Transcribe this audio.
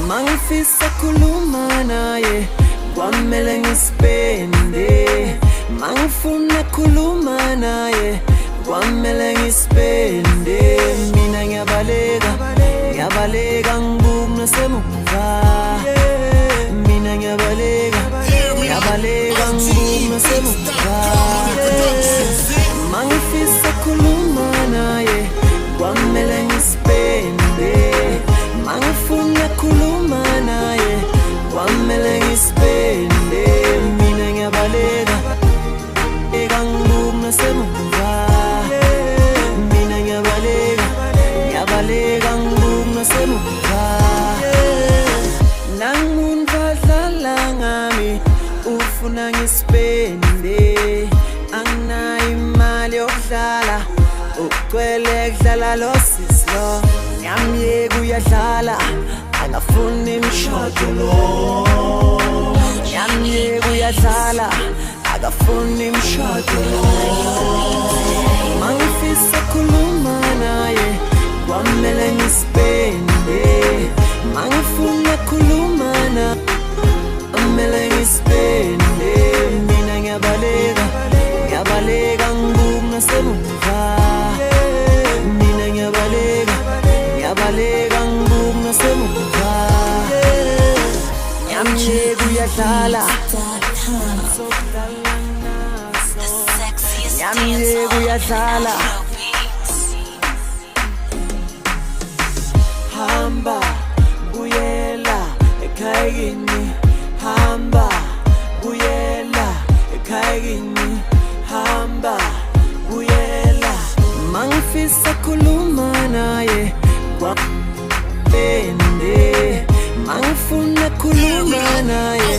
mangifisa khuluma naye kwamele ngispende, mangifuna khuluma naye kwamele ngispende. Mina ngiyabaleka ngibuka nasemuva, mina ngiyabaleka ngibuka nasemuva. Mangifisa khuluma naye kwamele ngispende, mangifuna khuluma naye kwamele ngispende. Mina ngiyabaleka ngibuka nasemuva, mina ngiyabaleka ngibuka nasemuva. Nangumuntu adlala ngami ufuna ngispende, anginayo imali yokudlala, ugcwele kudlala lo sislo. Ngiyamyeka uyadlala akafuni imishado lo, ngiyamyeka uyadlala akafuni imishado lo. Mangifisa khuluma naye kwamele ngispende, mangifuna khuluma naye kwamele ngispende. Mina ngiyabaleka ngibuka nasemuva, mina ngiyabaleka ngibuka nasemuva. Ngiyamyeka uyadlala, ngiyamyeka uyadlala. Hamba buyela ekhaya kini, hamba buyela ekhaya kini, hamba buyela. Mangifisa khuluma naye kwapende, mangifuna khuluma naye